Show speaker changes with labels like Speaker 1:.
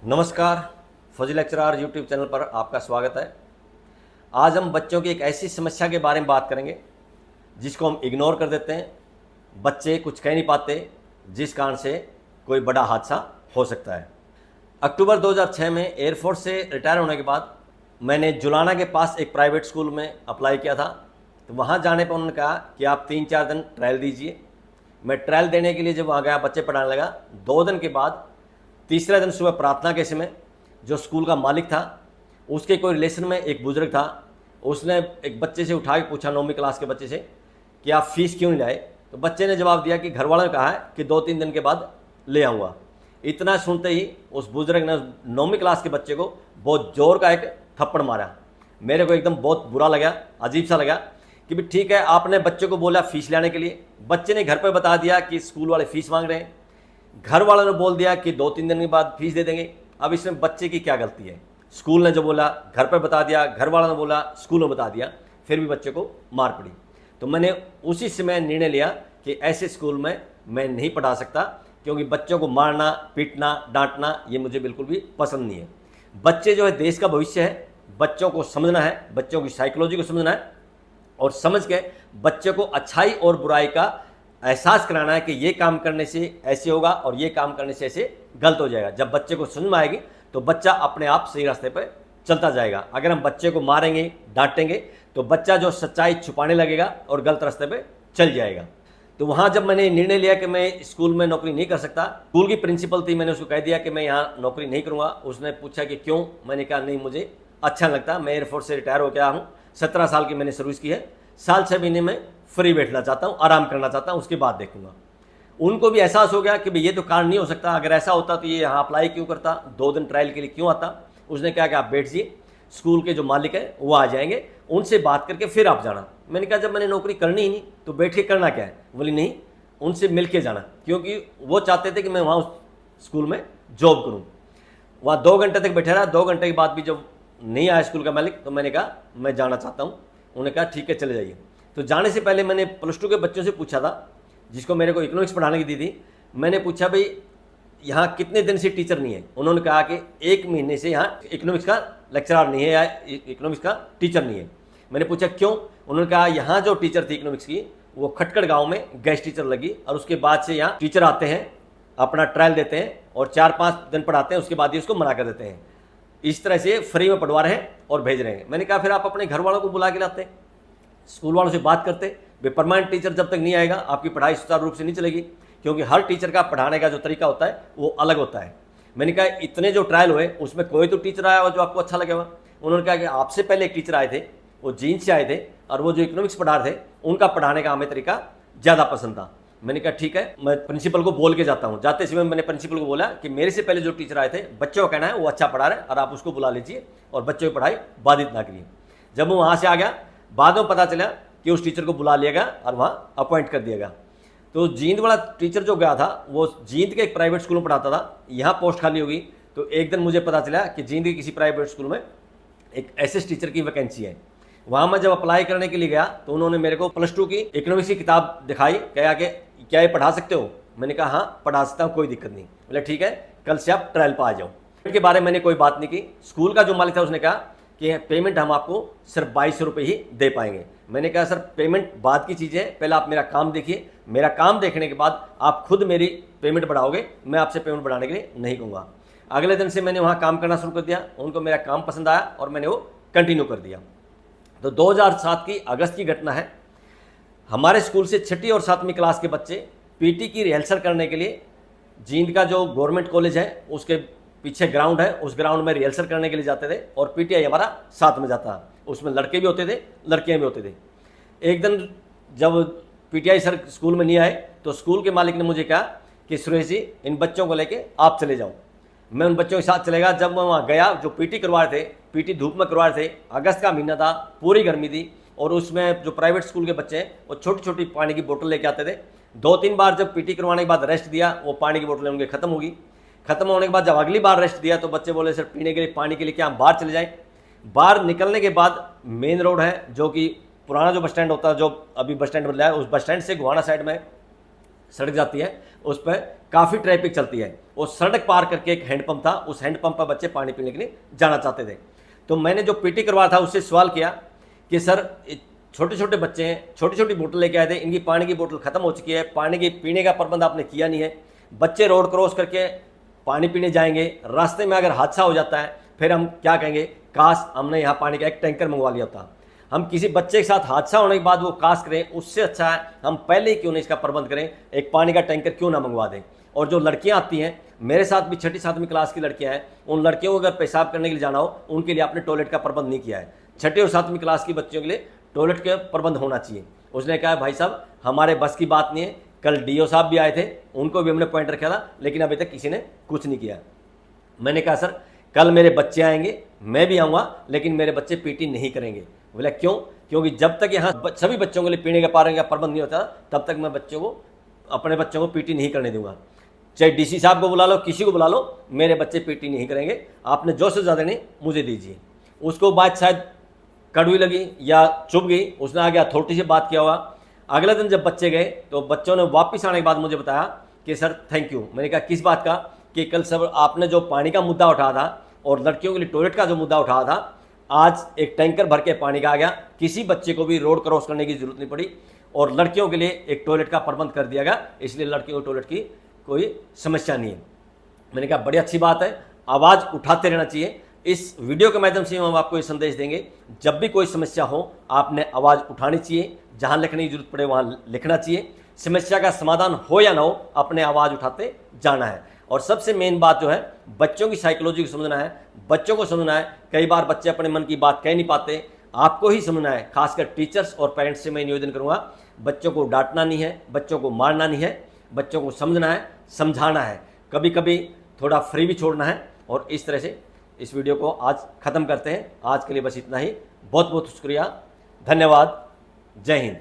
Speaker 1: नमस्कार। फौजी lecturer YouTube channel पर आपका स्वागत है। आज हम बच्चों की एक ऐसी समस्या के बारे में बात करेंगे जिसको हम इग्नोर कर देते हैं। बच्चे कुछ कह नहीं पाते, जिस कारण से कोई बड़ा हादसा हो सकता है। अक्टूबर 2006 में एयरफोर्स से रिटायर होने के बाद मैंने जुलाना के पास एक प्राइवेट स्कूल में अप्लाई किया था। तो वहाँ जाने पर उन्होंने कहा कि आप 3-4 दिन ट्रायल दीजिए। मैं ट्रायल देने के लिए जब वहाँ गया, बच्चे पढ़ाने लगा। 2 दिन के बाद तीसरे दिन सुबह प्रार्थना के समय जो स्कूल का मालिक था, उसके कोई रिलेशन में एक बुजुर्ग था, उसने एक बच्चे से उठा के पूछा, 9वीं क्लास के बच्चे से, कि आप फीस क्यों नहीं लाए। तो बच्चे ने जवाब दिया कि घर वालों ने कहा है कि 2-3 दिन के बाद ले आऊँगा। इतना सुनते ही उस बुजुर्ग ने 9वीं क्लास के बच्चे को बहुत जोर का एक थप्पड़ मारा। मेरे को एकदम बहुत बुरा लगा, अजीब सा लगा कि भी ठीक है, आपने बच्चे को बोला फीस लाने के लिए, बच्चे ने घर पर बता दिया कि स्कूल वाले फीस मांग रहे हैं, घर वालों ने बोल दिया कि 2-3 दिन के बाद फीस दे देंगे। अब इसमें बच्चे की क्या गलती है? स्कूल ने जो बोला घर पर बता दिया, घर वालों ने बोला स्कूल में बता दिया, फिर भी बच्चे को मार पड़ी। तो मैंने उसी समय निर्णय लिया कि ऐसे स्कूल में मैं नहीं पढ़ा सकता, क्योंकि बच्चों को मारना, पीटना, डांटना ये मुझे बिल्कुल भी पसंद नहीं है। बच्चे जो है देश का भविष्य है, बच्चों को समझना है, बच्चों की साइकोलॉजी को समझना है और समझ के बच्चे को अच्छाई और बुराई का एहसास कराना है कि ये काम करने से ऐसे होगा और ये काम करने से ऐसे गलत हो जाएगा। जब बच्चे को समझ में आएगी तो बच्चा अपने आप सही रास्ते पर चलता जाएगा। अगर हम बच्चे को मारेंगे, डांटेंगे, तो बच्चा जो सच्चाई छुपाने लगेगा और गलत रास्ते पर चल जाएगा। तो वहाँ जब मैंने निर्णय लिया कि मैं स्कूल में नौकरी नहीं कर सकता, स्कूल की प्रिंसिपल थी, मैंने उसको कह दिया कि मैं यहाँ नौकरी नहीं करूँगा। उसने पूछा कि क्यों? मैंने कहा नहीं, मुझे अच्छा लगता, मैं एयरफोर्स से रिटायर हो गया हूँ, 17 साल की मैंने सर्विस की है, साल 6 महीने में फ्री बैठना चाहता हूँ, आराम करना चाहता हूँ, उसके बाद देखूंगा। उनको भी एहसास हो गया कि भाई ये तो कारण नहीं हो सकता, अगर ऐसा होता तो ये यहाँ अप्लाई क्यों करता, 2 दिन ट्रायल के लिए क्यों आता। उसने कहा कि आप बैठ जाइए, स्कूल के जो मालिक है वो आ जाएंगे, उनसे बात करके फिर आप जाना। मैंने कहा जब मैंने नौकरी करनी ही नहीं तो बैठ के करना क्या है? बोली नहीं, उनसे मिल के जाना, क्योंकि वो चाहते थे कि मैं वहाँ उस स्कूल में जॉब करूँ। वहाँ 2 घंटे तक बैठा रहा। 2 घंटे के बाद भी जब नहीं आया स्कूल का मालिक, तो मैंने कहा मैं जाना चाहता हूँ। उन्होंने कहा ठीक है, चले जाइए। तो जाने से पहले मैंने +2 के बच्चों से पूछा था, जिसको मेरे को इकोनॉमिक्स पढ़ाने की दी थी। मैंने पूछा भाई यहाँ कितने दिन से टीचर नहीं है? उन्होंने कहा कि 1 महीने से यहाँ इकोनॉमिक्स का लेक्चरर नहीं है या इकोनॉमिक्स का टीचर नहीं है। मैंने पूछा क्यों? उन्होंने कहा यहाँ जो टीचर थी इकोनॉमिक्स की, वो खटकड़ गाँव में गेस्ट टीचर लगी, और उसके बाद से यहाँ टीचर आते हैं, अपना ट्रायल देते हैं और 4-5 दिन पढ़ाते हैं, उसके बाद ही उसको मना कर देते हैं। इस तरह से फ्री में पढ़वा रहे हैं और भेज रहे हैं। मैंने कहा फिर आप अपने घर वालों को बुला के लाते, स्कूल वालों से बात करते। वे परमानेंट टीचर जब तक नहीं आएगा आपकी पढ़ाई सुचारू रूप से नहीं चलेगी, क्योंकि हर टीचर का पढ़ाने का जो तरीका होता है वो अलग होता है। मैंने कहा इतने जो ट्रायल हुए उसमें कोई तो टीचर आया हो जो आपको अच्छा लगे हुआ। उन्होंने कहा कि आपसे पहले एक टीचर आए थे, वो जींद से आए थे, और वो जो इकोनॉमिक्स पढ़ा रहे थे उनका पढ़ाने का हमें तरीका ज़्यादा पसंद था। मैंने कहा ठीक है, मैं प्रिंसिपल को बोल के जाता हूँ। जाते समय मैंने प्रिंसिपल को बोला कि मेरे से पहले जो टीचर आए थे, बच्चों का कहना है वो अच्छा पढ़ा रहे हैं और आप उसको बुला लीजिए और बच्चों की पढ़ाई बाधित ना करिए। जब वो वहाँ से आ गया, बाद में पता चला कि उस टीचर को बुला लिया गया और वहाँ अपॉइंट कर दिया गया। तो जींद वाला टीचर जो गया था वो जींद के एक प्राइवेट स्कूल में पढ़ाता था। यहाँ पोस्ट खाली होगी, तो एक दिन मुझे पता चला कि जींद के किसी प्राइवेट स्कूल में एक एसएस टीचर की वैकेंसी है। वहाँ मैं जब अप्लाई करने के लिए गया तो उन्होंने मेरे को +2 की इकोनॉमिक्स की किताब दिखाई, कहा कि क्या ये पढ़ा सकते हो? मैंने कहा हाँ पढ़ा सकता हूँ, कोई दिक्कत नहीं। बोले ठीक है, कल से आप ट्रायल पर आ जाओ। पेमेंट के बारे में मैंने कोई बात नहीं की। स्कूल का जो मालिक था उसने कहा कि पेमेंट हम आपको सिर्फ 2200 रुपये ही दे पाएंगे। मैंने कहा सर पेमेंट बाद की चीज़ है, पहले आप मेरा काम देखिए, मेरा काम देखने के बाद आप खुद मेरी पेमेंट बढ़ाओगे, मैं आपसे पेमेंट बढ़ाने के लिए नहीं कहूँगा। अगले दिन से मैंने वहाँ काम करना शुरू कर दिया। उनको मेरा काम पसंद आया और मैंने वो कंटिन्यू कर दिया। तो 2007 की अगस्त की घटना है। हमारे स्कूल से 6ठी और 7वीं क्लास के बच्चे पीटी की रिहर्सल करने के लिए जींद का जो गवर्नमेंट कॉलेज है उसके पीछे ग्राउंड है, उस ग्राउंड में रिहर्सल करने के लिए जाते थे और पीटीआई हमारा साथ में जाता। उसमें लड़के भी होते थे, लड़कियां भी होते थे। एक दिन जब पीटीआई सर स्कूल में नहीं आए तो स्कूल के मालिक ने मुझे कहा कि सुरेश जी इन बच्चों को लेके आप चले जाओ। मैं उन बच्चों के साथ चलेगा। जब मैं वहाँ गया, जो पीटी करवा रहे थे, पीटी धूप में करवा रहे थे, अगस्त का महीना था, पूरी गर्मी थी, और उसमें जो प्राइवेट स्कूल के बच्चे हैं वो छोटी छोटी पानी की बोतल लेके आते थे। 2-3 बार जब पीटी करवाने के बाद रेस्ट दिया, वो पानी की बोतलें उनकी खत्म होगी। खत्म होने के बाद जब अगली बार रेस्ट दिया तो बच्चे बोले सर पीने के लिए पानी के लिए क्या हम बाहर चले जाएं? बाहर निकलने के बाद मेन रोड है, जो कि पुराना जो बस स्टैंड होता है, जो अभी बस स्टैंड बदला है, उस बस स्टैंड से गोहाना साइड में सड़क जाती है, उस पर काफ़ी ट्रैफिक चलती है। वो सड़क पार करके एक हैंडपंप था, उस हैंडपंप पर बच्चे पानी पीने के लिए जाना चाहते थे। तो मैंने जो पीटी करवाया था उससे सवाल किया कि सर छोटे छोटे बच्चे हैं, छोटी छोटी बोतल लेके आए थे, इनकी पानी की बोतल ख़त्म हो चुकी है, पानी की पीने का प्रबंध आपने किया नहीं है, बच्चे रोड क्रॉस करके पानी पीने जाएंगे, रास्ते में अगर हादसा हो जाता है फिर हम क्या कहेंगे, काश हमने यहाँ पानी का एक टैंकर मंगवा लिया होता। हम किसी बच्चे के साथ हादसा होने के बाद वो काश करें, उससे अच्छा है हम पहले ही क्यों नहीं इसका प्रबंध करें, एक पानी का टैंकर क्यों ना मंगवा दें। और जो लड़कियां आती हैं, मेरे साथ भी 6ठी 7वीं क्लास की लड़कियां हैं, उन लड़कियों को अगर पेशाब करने के लिए जाना हो, उनके लिए आपने टॉयलेट का प्रबंध नहीं किया है। 6ठी और 7वीं क्लास की बच्चियों के लिए टॉयलेट का प्रबंध होना चाहिए। उसने कहा भाई साहब हमारे बस की बात नहीं है, कल डीओ साहब भी आए थे, उनको भी हमने पॉइंट रखा था, लेकिन अभी तक किसी ने कुछ नहीं किया। मैंने कहा सर कल मेरे बच्चे आएंगे, मैं भी आऊँगा, लेकिन मेरे बच्चे पीटी नहीं करेंगे। बोला क्यों? क्योंकि जब तक यहाँ सभी बच्चों के लिए पीने के पानी का प्रबंध नहीं होता तब तक मैं अपने बच्चों को पीटी नहीं करने दूंगा। चाहे डीसी साहब को बुला लो, किसी को बुला लो, मेरे बच्चे पीटी नहीं करेंगे, आपने जो से ज़्यादा नहीं मुझे दीजिए। उसको बात शायद कड़वी लगी या चुभ गई, उसने आगे अथॉरिटी से बात किया होगा। अगले दिन जब बच्चे गए तो बच्चों ने वापस आने के बाद मुझे बताया कि सर थैंक यू। मैंने कहा किस बात का? कि कल सर आपने जो पानी का मुद्दा उठाया था और लड़कियों के लिए टॉयलेट का जो मुद्दा उठाया था, आज एक टैंकर भर के पानी का आ गया, किसी बच्चे को भी रोड क्रॉस करने की जरूरत नहीं पड़ी और लड़कियों के लिए एक टॉयलेट का प्रबंध कर दिया गया, इसलिए लड़कियों को टॉयलेट की कोई समस्या नहीं है। मैंने कहा बड़ी अच्छी बात है, आवाज़ उठाते रहना चाहिए। इस वीडियो के माध्यम से हम आपको ये संदेश देंगे, जब भी कोई समस्या हो आपने आवाज़ उठानी चाहिए, जहाँ लिखने की जरूरत पड़े वहाँ लिखना चाहिए, समस्या का समाधान हो या ना हो अपने आवाज़ उठाते जाना है। और सबसे मेन बात जो है, बच्चों की साइकोलॉजी को समझना है, बच्चों को समझना है। कई बार बच्चे अपने मन की बात कह नहीं पाते, आपको ही समझना है। खासकर टीचर्स और पेरेंट्स से मैं निवेदन करूंगा, बच्चों को डांटना नहीं है, बच्चों को मारना नहीं है, बच्चों को समझना है, समझाना है, कभी कभी थोड़ा फ्री भी छोड़ना है। और इस तरह से इस वीडियो को आज ख़त्म करते हैं। आज के लिए बस इतना ही। बहुत बहुत शुक्रिया, धन्यवाद, जय हिंद।